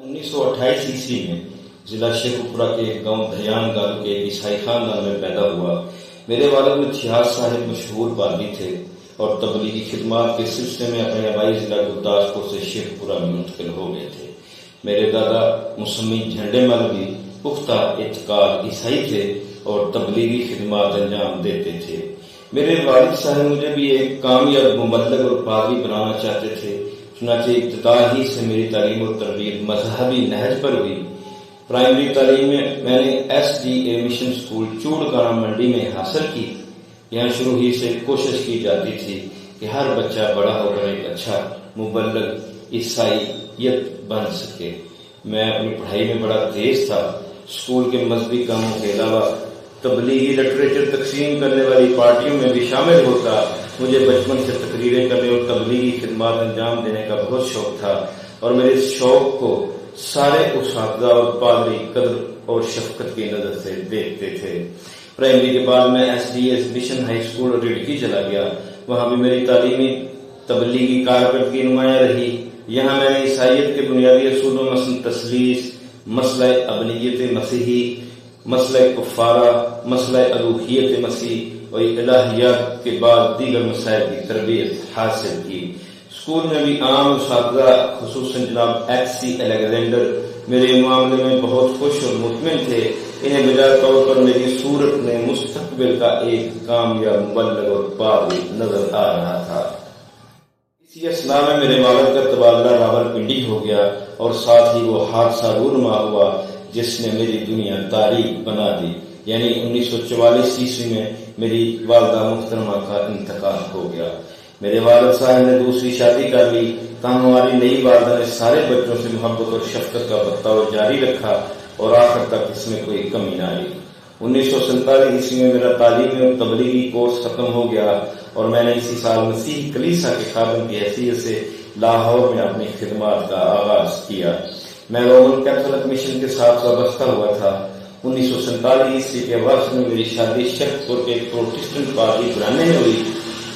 1928 میں ضلع شیخ پورہ کے گاؤں دھیان گالو کے عیسائی خاندان میں پیدا ہوا۔ میرے والد متھیاس صاحب مشہور پادری تھے اور تبلیغی خدمات کے سلسلے میں اپنے آبائی ضلع گرداسپور سے شیخ پورہ میں منتقل ہو گئے تھے۔ میرے دادا مسمی جھنڈے مل بھی پختہ اعتقاد عیسائی تھے اور تبلیغی خدمات انجام دیتے تھے۔ میرے والد صاحب مجھے بھی ایک کامیاب مبلغ اور پادری بنانا چاہتے تھے، چنانچہ ابتدا ہی سے میری تعلیم اور تربیت مذہبی نہج پر ہوئی۔ پرائمری تعلیم میں نے SDA مشن اسکول چوڑکانہ منڈی میں حاصل کی۔ یہاں شروع ہی سے کوشش کی جاتی تھی کہ ہر بچہ بڑا ہو کر ایک اچھا مبلغ عیسائیت بن سکے۔ میں اپنی پڑھائی میں بڑا تیز تھا۔ اسکول کے مذہبی کاموں کے علاوہ تبلیغی لٹریچر تقسیم کرنے والی پارٹیوں میں بھی شامل ہوتا۔ مجھے بچپن سے تقریریں کرنے اور تبلیغی خدمات انجام دینے کا بہت شوق تھا اور میرے اس شوق کو سارے اساتذہ اور پادری قدر اور شفقت کی نظر سے دیکھتے تھے۔ پرائمری کے بعد میں SDA مشن ہائی اسکول ریڑکی چلا گیا۔ وہاں بھی میری تعلیمی تبلیغی کارکردگی نمایاں رہی۔ یہاں میں نے عیسائیت کے بنیادی اصولوں مثلا تثلیث، مسئلہ ابنیت مسیحی، مسئلہ کفارہ، مسئلہ الوہیت مسیح اور الہیات کے بعد دیگر مسائل کی تربیت حاصل کی۔ اسکول میں بھی عام اساتذہ خصوصاً جناب XC الیگزینڈر میرے معاملے میں بہت خوش اور مطمئن تھے۔ انہیں بجا طور پر میری صورت میں مستقبل کا ایک کامیاب مبلغ اور پادری نظر آ رہا تھا۔ اسی اثناء میں میرے والد کا تبادلہ راولپنڈی ہو گیا اور ساتھ ہی وہ حادثہ رونما ہوا جس نے میری دنیا تاریخ بنا دی، یعنی 1944 میں میری والدہ محترمہ کا انتقال ہو گیا۔ میرے والد صاحب نے دوسری شادی کر لی، تاہم ہماری نئی والدہ نے سارے بچوں سے محبت اور شفقت کا برتاؤ جاری رکھا اور آخر تک اس میں کوئی کمی نہ آئی۔ 1947 میں میرا تعلیمی اور تبلیغی کورس ختم ہو گیا اور میں نے اسی سال مسیح کلیسا کے خادم کی حیثیت سے لاہور میں اپنی خدمات کا آغاز کیا۔ میں رومن کیتھولک مشن کے ساتھ وابستہ ہوا تھا۔ 1947 کے وقت میں میری شادی شیخ پور کے ایک پروٹسٹنٹ پادری گھرانے میں ہوئی۔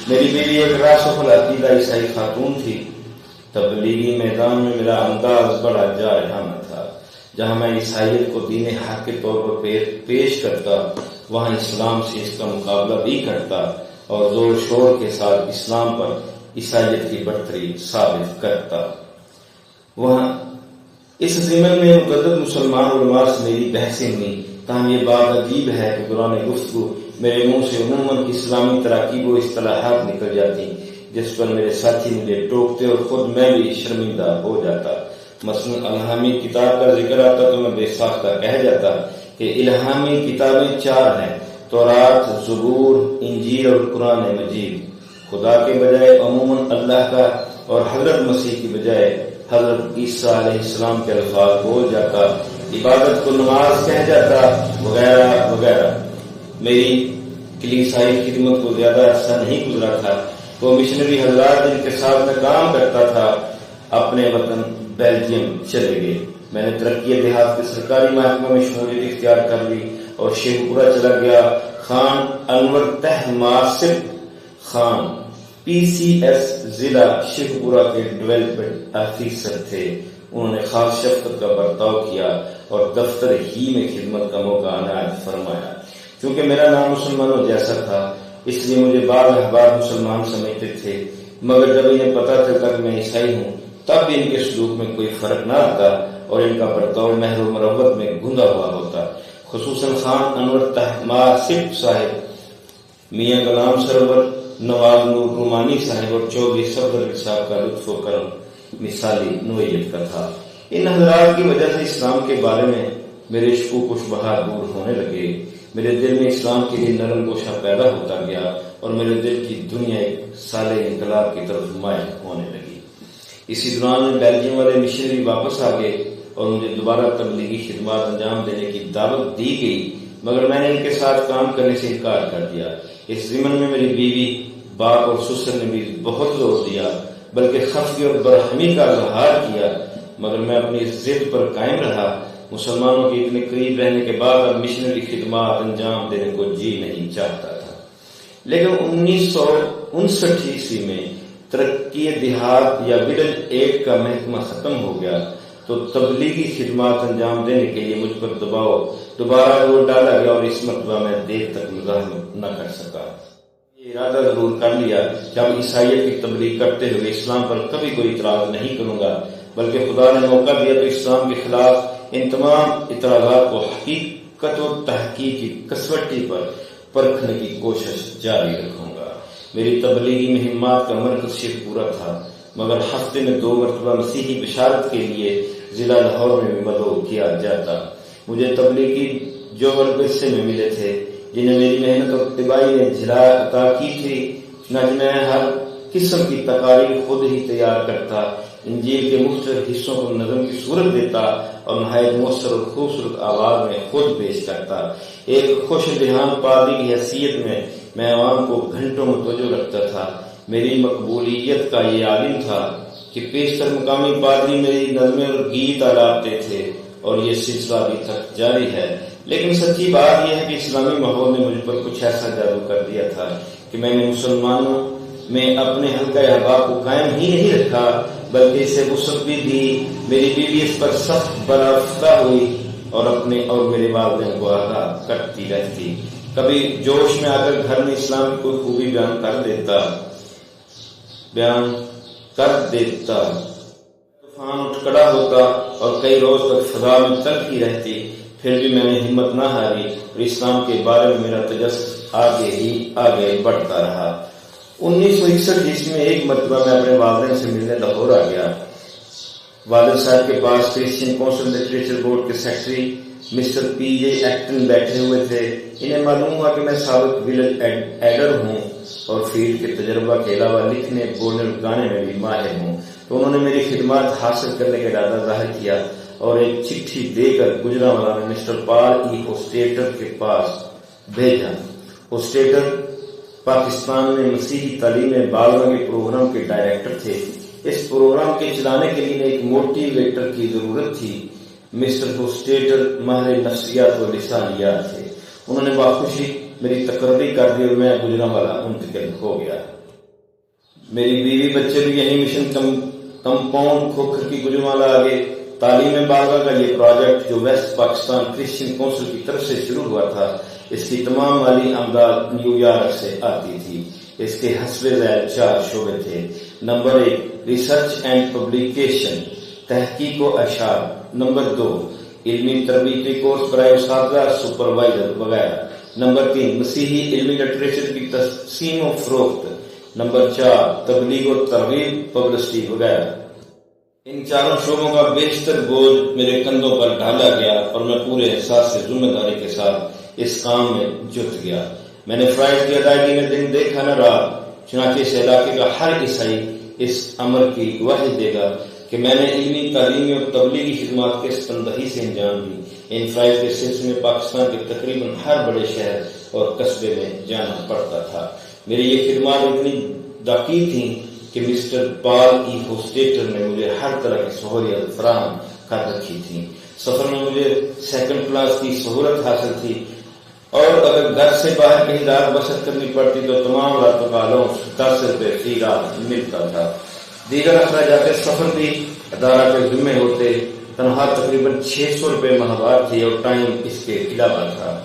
میری بیوی ایک راسخ العقیدہ عیسائی خاتون تھی۔ تبلیغی میدان میں میرا انداز بڑا جارحانہ تھا۔ جہاں میں عیسائیت کو دین حق کے طور پر پیش کرتا، وہاں اسلام سے اس کا مقابلہ بھی کرتا اور زور شور کے ساتھ اسلام پر عیسائیت کی برتری ثابت کرتا۔ وہاں اس ضمن میں متعدد مسلمان علماء سے میری بحثیں ہوئی، تاہم یہ بات عجیب ہے کہ دوران گفتگو میرے منہ سے عموماً اسلامی تراکیب و اصطلاحات نکل جاتی جس پر میرے ساتھی مجھے ٹوکتے اور خود میں بھی شرمندہ ہو جاتا۔ مثلا الہامی کتاب کا ذکر آتا تو میں بے ساختہ کہہ جاتا کہ الہامی کتابیں 4 ہیں: تورات، زبور، انجیل اور قرآن مجید۔ خدا کے بجائے عموماً اللہ کا اور حضرت مسیح کی بجائے حضرت عیسیٰ علیہ السلام کے الفاظ بول جاتا، عبادت کو نماز کہہ جاتا، وغیرہ وغیرہ۔ میری کلیسائی خدمت کو زیادہ عرصہ نہیں گزرا تھا۔ وہ مشنری حضرات جن کے ساتھ میں کام کرتا تھا اپنے وطن بیلجیم چلے گئے۔ میں نے ترقی دیہات کے سرکاری محکمہ میں شمولیت اختیار کر لی اور شیخ پورہ چلا گیا۔ خان انور تحماسب خان PCS ضلع شیخ پورہ کے ڈیولپمنٹ آفیسر تھے۔ انہوں نے خاص شفقت کا برتاؤ کیا اور دفتر ہی میں خدمت کا موقع عنایت فرمایا۔ کیونکہ میرا نام مسلمانوں جیسا تھا اس لیے مجھے بعض احباب مسلمان سمجھتے تھے، مگر جب انہیں پتا چلتا کہ میں عیسائی ہوں تب بھی ان کے سلوک میں کوئی فرق نہ آتا اور ان کا برتاؤ مہر و مروت میں گھندا ہوا ہوتا۔ خصوصاً خان انور تحماسب صاحب، میاں غلام سرور، نواز نور رومانی صاحب اور چودھری صفدر صاحب کا لطف و کرم مثالی نوعیت کا تھا۔ ان حضرات کی وجہ سے اسلام کے بارے میں میرے شکوک و شبہات دور ہونے لگے۔ میرے دل میں اسلام کے لیے نرم گوشہ پیدا ہوتا گیا اور میرے دل کی دنیا ایک صالح انقلاب کی طرف مائل ہونے لگی۔ اسی دوران میں بیلجیم والے مشنری واپس آ گئے اور مجھے دوبارہ تبلیغی خدمات انجام دینے کی دعوت دی گئی، مگر میں نے ان کے ساتھ کام کرنے سے انکار کر دیا۔ اس ضمن میں میری بیوی، باپ اور سسر نے بھی بہت زور دیا، بلکہ خفگی اور برہمی کا اظہار کیا، مگر میں اپنی ضد پر قائم رہا۔ مسلمانوں کے اتنے قریب رہنے کے بعد اب مشنری خدمات انجام دینے کو جی نہیں چاہتا تھا۔ لیکن 1959 میں ترقی دیہات یا ولیج ایڈ کا محکمہ ختم ہو گیا تو تبلیغی خدمات انجام دینے کے لیے مجھ پر دباؤ دوبارہ وہ ڈالا گیا اور اس مرتبہ میں دیر تک مزاحمت نہ کر سکا۔ یہ ارادہ ضرور کر لیا کہ اب عیسائیت کی تبلیغ کرتے ہوئے اسلام پر کبھی کوئی اعتراض نہیں کروں گا، بلکہ خدا نے موقع دیا تو اسلام کے خلاف ان تمام اعتراضات کو حقیقت و تحقیق کی کسوٹی پر پرکھنے کی کوشش جاری رکھوں گا۔ میری تبلیغی مہمات کا مرکز شیخ پورا تھا، مگر ہفتے میں 2 مرتبہ مسیحی بشارت کے لیے ضلع لاہور میں بھی مدعو کیا جاتا۔ مجھے تبلیغی جوہر ورثے میں ملے تھے جنہیں میری محنت اور اتباعی نے جلا عطا کی تھی، چنانچہ میں ہر قسم کی تقاریر خود ہی تیار کرتا، انجیل کے مختلف حصوں کو نظم کی صورت دیتا اور نہایت مؤثر اور خوبصورت آواز میں خود پیش کرتا۔ ایک خوش دھیان پادری کی حیثیت میں عوام کو گھنٹوں متوجہ رکھتا تھا۔ میری مقبولیت کا یہ عالم تھا کہ پیشتر مقامی پادری میری نظمیں اور گیت آلاپتے تھے، اور یہ سلسلہ ابھی تک جاری ہے۔ لیکن سچی بات یہ ہے کہ اسلامی ماحول نے مجھ پر کچھ ایسا جادو کر دیا تھا کہ میں نے مسلمانوں میں اپنے حلقہ احباب کو قائم ہی نہیں رکھا، بلکہ اسے وسعت بھی دی۔ میری بیوی اس پر سخت برآفتہ ہوئی اور اپنے اور میرے والدین کو آگاہ کرتی رہتی۔ کبھی جوش میں آ کر گھر میں اسلام کی کوئی خوبی بیان کر دیتا، طوفان اٹھ کھڑا ہوتا اور کئی روز تک فضا میں تلخی رہتی، پھر بھی میں نے ہمت نہ ہاری اور اسلام کے بارے میں میرا تجسس آگے بڑھتا رہا۔ 1961 میں ایک مرتبہ میں اپنے والدین سے ملنے لاہور آ گیا۔ والد صاحب کے پاس کرسچین کونسل لٹریچر بورڈ کے سیکرٹری مسٹر پی جے ایکٹن بیٹھے ہوئے تھے۔ انہیں معلوم ہوا کہ میں سابق ویلج ایڈر ہوں اور فیلڈ کے تجربہ کے علاوہ لکھنے بولنے اور گانے میں بھی ماہر ہوں، تو انہوں نے میری خدمات حاصل کرنے کا ارادہ ظاہر کیا اور ایک چٹھی دے کر گجرانوالہ میں مسٹر پال ای ہوسٹیٹر کے پاس بھیجا۔ ہوسٹیٹر پاکستان میں مسیحی تعلیم بالغوں کے پروگرام کے ڈائریکٹر تھے۔ اس پروگرام کے چلانے کے لیے ایک موٹیویٹر کی ضرورت تھی۔ مسٹر ہوسٹیٹر ماہر نفسیات و لسانیات تھے۔ انہوں نے باخوشی میری تقرری کر دی اور میں گجرانوالہ منتقل ہو گیا۔ میری بیوی بچے بھی یہی مشن کمپاؤنڈ کھوکھر کی گجرانوالہ آگے۔ تعلیم بالغہ کا یہ پروجیکٹ جو ویسٹ پاکستان کرسچین کونسل کی طرف سے شروع ہوا تھا، اس کی تمام مالی امداد نیو یارک سے آتی تھی۔ اس کے حسب ذیل 4 شعبے تھے۔ نمبر 1 ریسرچ اینڈ پبلیکیشن، تحقیق و اشاعت۔ نمبر 2 علمی تربیتی کورس برائے اساتذہ سپروائزر وغیرہ۔ نمبر 3 مسیحی علمی لٹریچر کی تقسیم و فروخت۔ نمبر 4 تبلیغ و ترغیب پبلسٹی وغیرہ۔ ان 4 شعبوں کا بیشتر بوجھ میرے کندھوں پر ڈالا گیا اور میں پورے احساس سے ذمہ داری کے ساتھ اس کام میں جٹ گیا۔ میں نے فرائض کی ادائیگی میں دن دیکھا نہ رات، چنانچہ اس علاقے کا ہر عیسائی اس امر کی گواہی دے گا کہ میں نے علمی تعلیمی اور تبلیغی خدمات کے تندہی سے انجام دی۔ ان فرائض کے سلسلے میں پاکستان کے تقریباً ہر بڑے شہر اور قصبے میں جانا پڑتا تھا۔ میری یہ خدمات اتنی دقیق تھیں کہ مسٹر پال ای ہوسٹیٹر نے مجھے ہر طرح کی سہولیت فراہم کر رکھی تھی۔ سفر میں مجھے 2nd کلاس کی سہولت حاصل تھی، اور اگر گھر سے باہر کہیں رات بسر کرنی پڑتی تو تمام راتوں کا الاؤنس 10 روپے فی رات ملتا تھا۔ دیگر اخراجات سفر بھی ادارہ کے ذمے ہوتے۔ تنخواہ تقریباً 600 روپے ماہوار تھی اور ٹائم اس کے علاوہ تھا۔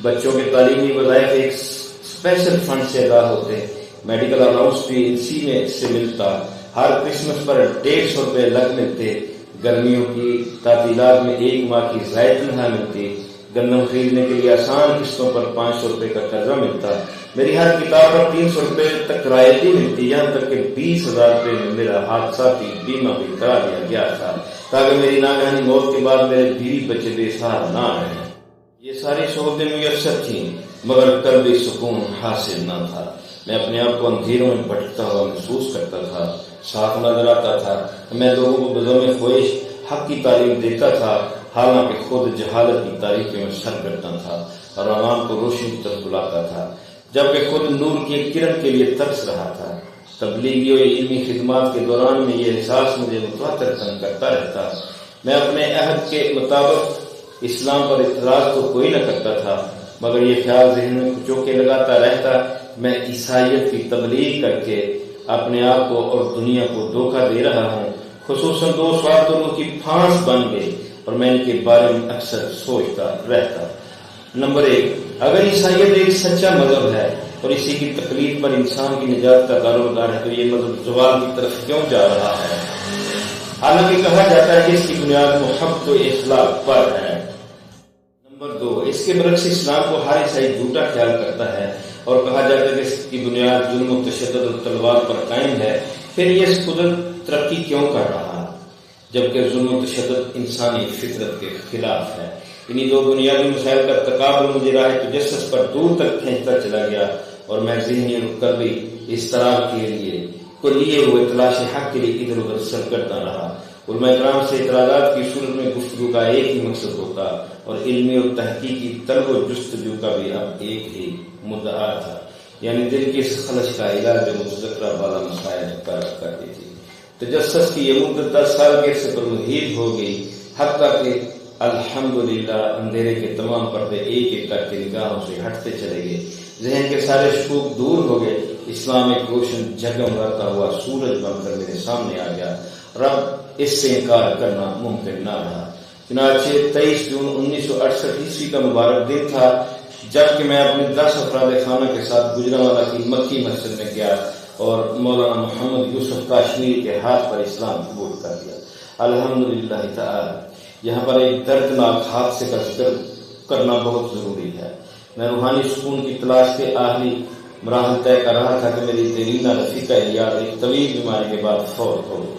بچوں کے تعلیمی وظائف ایک اسپیشل فنڈ سے ادا ہوتے۔ میڈیکل الاؤنس بھی اسی میں سے ملتا۔ ہر کرسمس پر 150 روپے الگ ملتے۔ گرمیوں کی تعطیلات میں 1 ماہ کی زائد تنخواہ ملتی۔ گندم خریدنے کے لیے آسان قسطوں پر 500 روپے کا قرضہ ملتا۔ میری ہر کتاب پر 300 روپے تک رعایتی ملتی، یہاں تک کہ 20,000 روپے میں میرا حادثاتی بیمہ بھی کرا دیا گیا تھا تاکہ میری ناگہانی موت کے بعد میرے بیوی بچے بے سہارا نہ رہیں۔ یہ ساری سہولتیں میسر تھیں، مگر قلبی سکون حاصل نہ تھا۔ میں اپنے آپ کو اندھیروں میں بھٹکتا ہوا محسوس کرتا تھا، صاف نظر آتا تھا۔ میں لوگوں کو بزم خواہش حق کی تعلیم دیتا تھا، حالانکہ خود جہالت کی تاریکی میں سرگرداں تھا اور عوام کو روشنی کی طرف بلاتا تھا، جبکہ خود نور کی ایک کرن کے لیے ترس رہا تھا۔ تبلیغی اور علمی خدمات کے دوران میں یہ احساس مجھے متواتر کرتا رہتا۔ میں اپنے عہد کے مطابق اسلام پر اعتراض تو کوئی نہ کرتا تھا، مگر یہ خیال ذہن میں چوکے لگاتا رہتا میں عیسائیت کی تبلیغ کر کے اپنے آپ کو اور دنیا کو دھوکہ دے رہا ہوں۔ خصوصاً دو سوال تو روح کی پھانس بن گئے اور میں ان کے بارے میں اکثر سوچتا رہتا۔ نمبر 1، اگر عیسائیت ایک سچا مذہب ہے اور اسی کی تقلید پر انسان کی نجات کا دارومدار ہے تو یہ مذہب زوال کی طرف کیوں جا رہا ہے؟ حالانکہ کہا جاتا ہے کہ اس کی بنیاد محبت و اخلاق پر ہے۔ نمبر 2، اس کے برعکس اسلام کو ہر عیسائی جھوٹا خیال کرتا ہے اور کہا جاتا ہے کہ اس کی بنیاد ظلم و تشدد اور تلوار پر قائم ہے۔ پھر یہ اس قدرت ترقی کیوں کر رہا جبکہ ظلم و تشدد انسانی فطرت کے خلاف ہے؟ انہی دو بنیادی مسائل کا تقابل مجھے راہ تجسس پر دور تک کھینچتا چلا گیا اور میں ذہنی اور قلبی اضطراب کے لیے لیے ہوئے تلاش حق کے لیے ادھر ادھر سرگرداں رہا۔ علماء کرام سے اعتراضات کی صورت میں گفتگو کا ایک ہی مقصد ہوتا اور علمی اور تحقیقی طلب و جستجو کا بھی اب ایک ہی مدعا تھا، یعنی دل کی اس خلش کا علاج مذکرہ والا مسائل کرتی تھی۔ تجسس کی یہ مدت 10 سال کے عرصے پر محیط ہو گئی، حتیٰ کہ الحمدللہ اندھیرے کے تمام پردے ایک ایک کر کے نگاہوں سے ہٹتے چلے گئے، ذہن کے سارے شکوک دور ہو گئے، اسلام ایک روشن جگمگاتا ہوا سورج بن کر میرے سامنے آ گیا۔ رب اس سے انکار کرنا ممکن نہ رہا۔ چنانچہ 23 جون 1968 عیسوی کا مبارک دن تھا جبکہ میں اپنے 10 افراد خانہ کے ساتھ گجرانوالہ کی مکی مسجد میں گیا اور مولانا محمد یوسف کاشمیری کے ہاتھ پر اسلام قبول کر لیا۔ الحمدللہ تعالی یہاں پر ایک دردناک حادثے کا ذکر کرنا بہت ضروری ہے۔ میں روحانی سکون کی تلاش کے آخری مراحل طے کر رہا تھا کہ میری دیرینہ رفیقہ یاد ایک طویل بیماری کے بعد فوت ہو گئی۔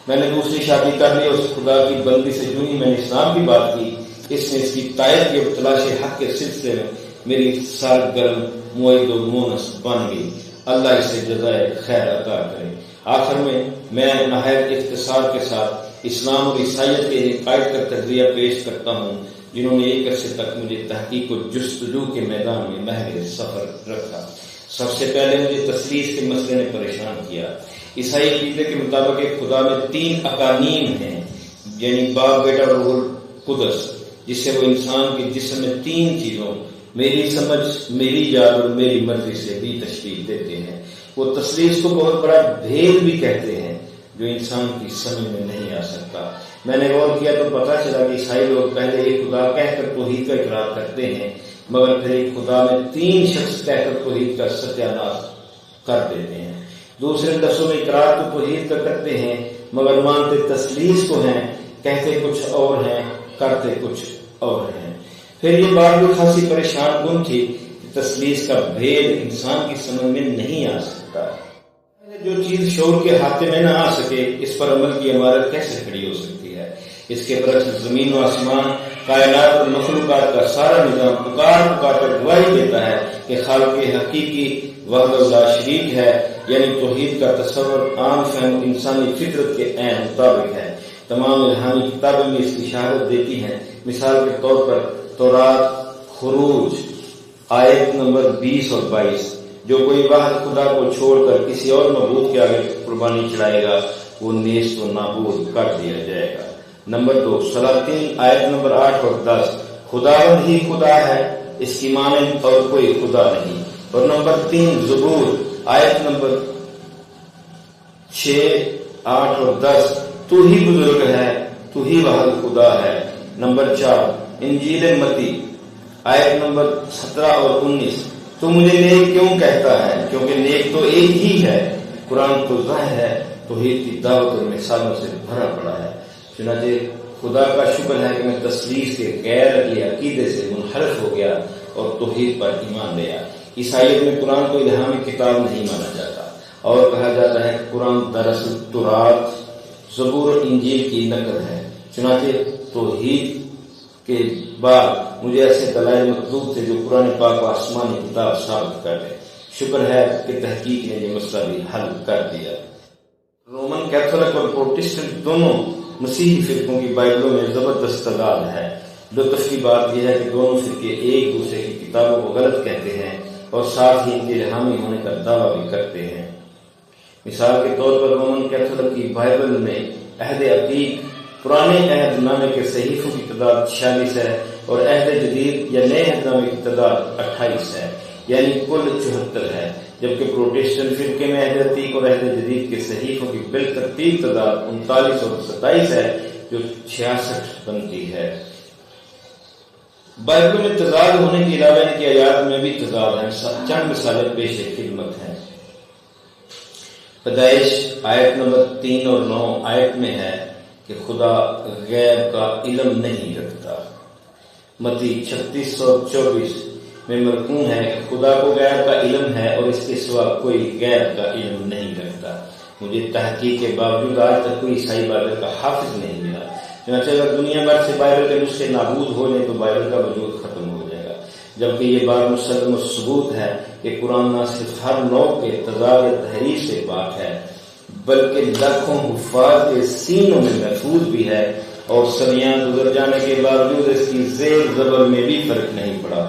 میں نے دوسری شادی کر لی اور اس خدا کی بندی سے جو ہی میں نے اسلام کی بات کی اس نے اس کی تائید کی تلاش حق کے سلسلے میں میری سرگرم معید و مونس بن گئی۔ اللہ اسے جزائے خیر عطا کرے۔ آخر میں نہایت اختصار کے ساتھ اسلام اور عیسائیت کے عقائد کا تجزیہ پیش کرتا ہوں جنہوں نے ایک عرصے تک مجھے تحقیق و جستجو کے میدان میں مہر سفر رکھا۔ سب سے پہلے مجھے تثلیث کے مسئلے نے پریشان کیا۔ عیسائی عقیدے کے مطابق ایک خدا میں 3 اقانیم ہیں، یعنی باپ، بیٹا اور روح القدس، جس سے وہ انسان کے جسم میں 3 چیزوں میری سمجھ، میری یاد اور میری مرضی سے بھی تشکیل دیتے ہیں۔ وہ تثلیث کو بہت بڑا بھید بھی کہتے ہیں جو انسان کی سمجھ میں نہیں آ سکتا۔ میں نے غور کیا تو پتا چلا کہ عیسائی لوگ پہلے ایک خدا کہہ کر توحید کا اقرار کرتے ہیں مگر پھر ایک خدا میں 3 شخص کہہ کر توحید کا ستیاناش کر دیتے ہیں۔ دوسرے لفظوں میں اقرار تو توحید کا کرتے ہیں مگر مانتے تثلیث کو ہیں، کہتے کچھ اور ہیں، کرتے کچھ اور ہیں۔ پھر یہ بات بھی خاصی پریشان کن تھی کہ تثلیث کا بھید انسان کی سمجھ میں نہیں آ سکتا۔ جو چیز شعور کے ہاتھے میں نہ آ سکے اس پر عمل کی عمارت کیسے کھڑی ہو سکتی ہے؟ اس کے برعکس زمین و آسمان، کائنات اور مخلوقات کا سارا نظام پکار کر گواہی دیتا ہے کہ خالق حقیقی وحدہ لا شریک ہے، یعنی توحید کا تصور عام فہم انسانی فطرت کے عین مطابق ہے۔ تمام الہامی کتابیں بھی اس کی اشارت دیتی ہیں۔ مثال کے طور پر تورات، خروج آیت نمبر 20 اور 22، جو کوئی واحد خدا کو چھوڑ کر کسی اور معبود کے آگے قربانی چڑھائے گا وہ نیست و نابود کر دیا جائے گا۔ نمبر 2 سلاطین آیت نمبر 8 اور 10، خداوند ہی خدا ہے، اس کی مانند اور کوئی خدا نہیں۔ اور نمبر 3 زبور آیت نمبر 6، 8 اور 10، تو ہی بزرگ ہے، تو ہی واحد خدا ہے۔ نمبر 4 انجیل متی آیت نمبر 17 اور 19، تو مجھے نیک کیوں کہتا ہے کیونکہ نیک تو ایک ہی ہے۔ قرآن تو ظاہر ہے توحید کی دعوت اور مثالوں سے بھرا پڑا ہے۔ چنانچہ خدا کا شکر ہے کہ میں تثلیث کے غیر عقلی عقیدے سے منحرف ہو گیا اور توحید پر ایمان لیا۔ عیسائیت میں قرآن کو الہامی کتاب نہیں مانا جاتا اور کہا جاتا ہے کہ قرآن دراصل تورات، زبور اور انجیل کی نقل ہے۔ چنانچہ توحید کے بعد مجھے ایسے دلائل مطلوب تھے جو قرآن پاک و آسمانی کتاب ثابت کر دیں۔ شکر ہے کہ تحقیق نے یہ مسئلہ بھی حل کر دیا۔ رومن کیتھولک اور پروٹسٹنٹ دونوں مسیحی فرقوں کی بائبلوں میں زبردست تضاد ہے۔ لطف کی بات یہ ہے کہ دونوں فرقے ایک دوسرے کی کتابوں کو غلط کہتے ہیں اور ساتھ ہی ان کے الہامی ہونے کا دعویٰ بھی کرتے ہیں۔ مثال کے طور پر رومن کیتھولک کی بائبل میں عہد عتیق پرانے عہد نامے کے صحیفوں کی تعداد 46 ہے اور عہد جدید یا نئے عہد نامے کی تعداد 28 ہے، یعنی کل 74 ہے، جبکہ پروٹیسٹنٹ فرقے میں اہل عتیق اور اہل جدید کے صحیفوں کی بالترتیب تعداد 39 اور 27 ہے جو 66 بنتی ہے۔ بائبل میں تضاد ہونے کے علاوہ ان کی آیات میں بھی تضاد ہیں۔ چند مثالیں پیش خدمت ہیں۔ پیدائش آیت نمبر 3 اور 9 آیت میں ہے کہ خدا غیب کا علم نہیں رکھتا۔ متی 36 اور 24 میں مرقوم ہے کہ خدا کو غیب کا علم ہے اور اس کے سوا کوئی غیب کا علم نہیں رکھتا۔ مجھے تحقیق کے باوجود آج تک کوئی عیسائی بائبل کا حافظ نہیں ملا۔ چنانچہ اگر دنیا بھر سے بائبل کے نسخے نابود ہو جائیں تو بائبل کا وجود ختم ہو جائے گا، جبکہ یہ بات مسلم و ثبوت ہے کہ قرآن نہ صرف ہر نوع کے تضاد تحریف سے پاک ہے بلکہ لاکھوں حفاظ کے سینوں میں محفوظ بھی ہے، اور صدیاں گزر جانے کے باوجود اس کی زیر زبر میں بھی فرق نہیں پڑا۔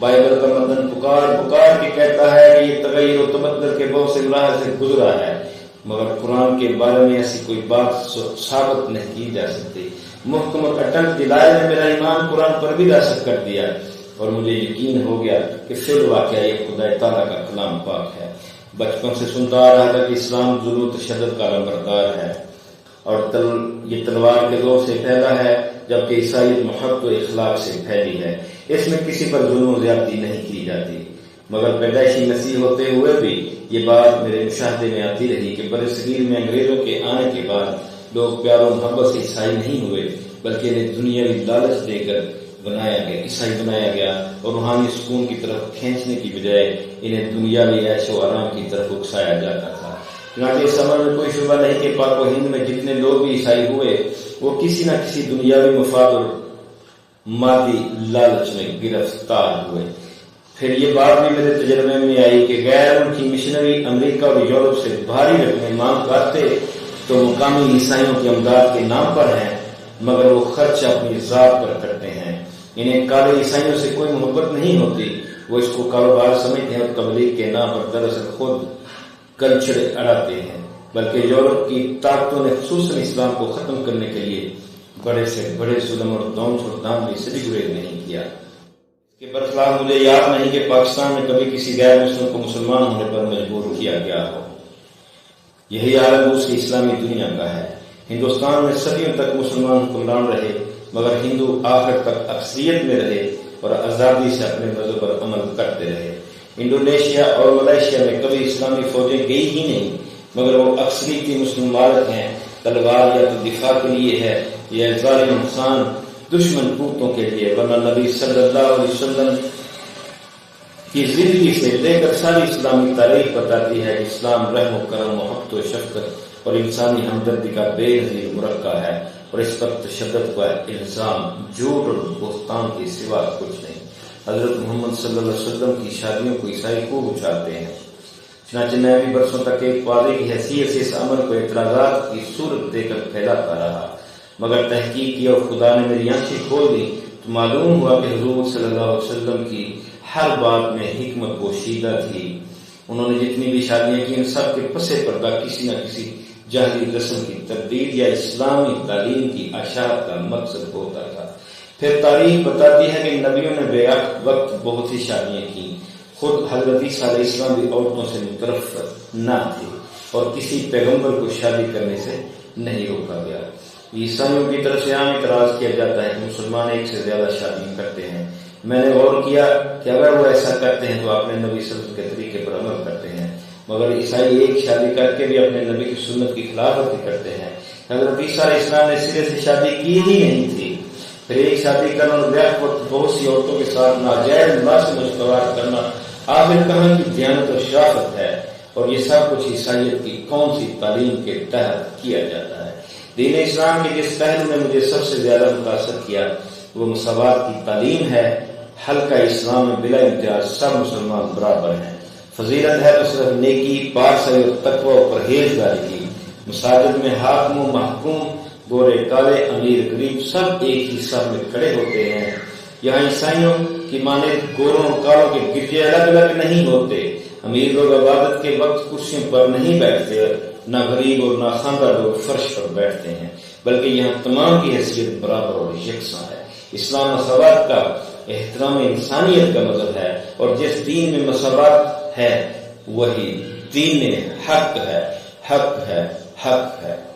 بائبل کا متن پکار کے کہتا ہے کہ یہ تغیر و تبدل کے بہت سے مراحل سے گزرا ہے، مگر قرآن کے بارے میں ایسی کوئی بات ثابت نہیں کی جا سکتی۔ محکم اور اٹل دلائل نے میرا ایمان قرآن پر بھی راسخ کر دیا اور مجھے یقین ہو گیا کہ فی الواقع یہ خدا تعالیٰ کا کلام پاک ہے۔ بچپن سے سنتا آ رہا تھا کہ اسلام ظلم و تشدد کا لمبردار ہے اور یہ تلوار کے دور سے پھیلا ہے، جبکہ عیسائیت محبت و اخلاق سے پھیلی ہے۔ اس میں کسی پر ظلم و زیادتی نہیں کی جاتی، مگر پیدائشی مسیح ہوتے ہوئے بھی یہ بات میرے مشاہدے میں آتی رہی کہ برصغیر میں انگریزوں کے آنے کے بعد لوگ پیار و محبت سے عیسائی نہیں ہوئے، بلکہ انہیں دنیاوی لالچ دے کر عیسائی بنایا گیا، اور روحانی سکون کی طرف کھینچنے کی بجائے انہیں دنیاوی عیش و آرام کی طرف اکسایا جاتا تھا۔ چنانچہ اس عمل میں کوئی شبہ نہیں کہ پاک و ہند میں جتنے لوگ بھی عیسائی ہوئے وہ کسی نہ کسی دنیاوی مفاد اور مادی لالچ میں گرفتار ہوئے۔ پھر یہ بات بھی میرے تجربے میں آئی کہ غیر ملکی مشنری امریکہ اور یورپ سے بھاری رقمیں مانگ کرتے تو مقامی عیسائیوں کی امداد کے نام پر ہیں، مگر وہ خرچ اپنی ذات پر کرتے ہیں۔ انہیں کالے عیسائیوں سے کوئی محبت نہیں ہوتی، وہ اس کو کاروبار سمجھتے ہیں اور تبلیغ کے نام پر دراصل خود کلچر اڑاتے ہیں۔ بلکہ یورپ کی طاقتوں نے خصوصاً اسلام کو ختم کرنے کے لیے بڑے سے بڑے ظلم اور دونچ اور دھاندلی سے بھی گریز نہیں کیا۔ اس کے برخلاف مجھے یاد نہیں کہ پاکستان میں کبھی کسی غیر مسلم کو مسلمان ہونے پر مجبور کیا گیا ہو۔ یہی عالم روس کی اسلامی دنیا کا ہے۔ ہندوستان میں صدیوں تک مسلمان حکمران رہے، مگر ہندو آخر تک اکثریت میں رہے اور آزادی سے اپنے مذہب پر عمل کرتے رہے۔ انڈونیشیا اور ملائیشیا میں کبھی اسلامی فوجیں گئی ہی نہیں، مگر وہ اکثریتی مسلم مالک ہیں۔ تلوار یا تو دفاع کے لیے ہے یا ظالم انسان دشمن قوتوں کے لیے، ورنہ نبی صلی اللہ علیہ وسلم کی زندگی سے لے کر ساری اسلامی تاریخ بتاتی ہے کہ اسلام رحم و کرم، محبت و شفقت اور انسانی ہمدردی کا بے نظیر مرکب ہے، اور اس پر تشدد کا الزام جھوٹ اور بہتان کے سوا کچھ نہیں۔ حضرت محمد صلی اللہ علیہ وسلم کی شادیوں کو عیسائی خوب اچھالتے ہیں، چنانچہ میں بھی برسوں تک ایک پادری کی حیثیت سے اس عمل کو اعتراضات کی صورت دے کر پھیلاتا رہا، مگر تحقیق کی اور خدا نے میری آنکھیں کھول دی تو معلوم ہوا کہ حضور صلی اللہ علیہ وسلم کی ہر بات میں حکمت پوشیدہ تھی۔ انہوں نے جتنی بھی شادیاں کی ان سب کے پس پردہ کسی نہ کسی جاہلی رسم کی تردید یا اسلامی تعلیم کی اشاعت کا مقصد ہوتا تھا۔ پھر تاریخ بتاتی ہے کہ نبیوں نے بے وقت بہت سی شادیاں کی، خود حضرت عیسیٰ علیہ السلام بھی عورتوں سے مترفع نہ تھی اور کسی پیغمبر کو شادی کرنے سے نہیں روکا گیا۔ عیسائیوں کی طرف سے عام اعتراض کیا جاتا ہے کہ مسلمان ایک سے زیادہ شادی کرتے ہیں۔ میں نے غور کیا کہ اگر وہ ایسا کرتے ہیں تو اپنے نبی صلی اللہ علیہ وسلم کے طریقے پر عمل کرتے ہیں، مگر عیسائی ایک شادی کر کے بھی اپنے نبی کی سنت کی خلاف ورزی کرتے ہیں۔ حضرت عیسیٰ علیہ السلام نے سرے سے شادی کی ہی نہیں تھی، پھر ایک شادی کرنا اور بیک وقت بہت سی عورتوں کے ساتھ ناجائز لباس میں استوار کرنا آخر کہاں کی دیانت اور شرافت ہے، اور یہ سب کچھ عیسائیت کی کون سی تعلیم کے تحت کیا جاتا ہے؟ دین اسلام کے جس پہلو نے مجھے سب سے زیادہ متاثر کیا وہ مساوات کی تعلیم ہے۔ حلقہ اسلام میں بلا امتیاز سب مسلمان برابر ہیں۔ فضیلت ہے تو صرف نیکی، پارسائی اور تقوی و پرہیزگاری کی۔ مساجد میں حاکم و محکوم، گورے کالے، امیر غریب سب ایک ہی صف میں کھڑے ہوتے ہیں۔ یہاں عیسائیوں کی مانند گوروں اور کالوں کے گرجے الگ الگ نہیں ہوتے۔ امیر لوگ عبادت کے وقت کرسیوں پر نہیں بیٹھتے، نہ غریب اور نہ خواندہ لوگ فرش پر بیٹھتے ہیں، بلکہ یہاں تمام کی حیثیت برابر اور یکساں ہے۔ اسلام مساوات کا، احترام انسانیت کا مذہب ہے، اور جس دین میں مساوات ہے وہی دین حق ہے، حق ہے، حق ہے۔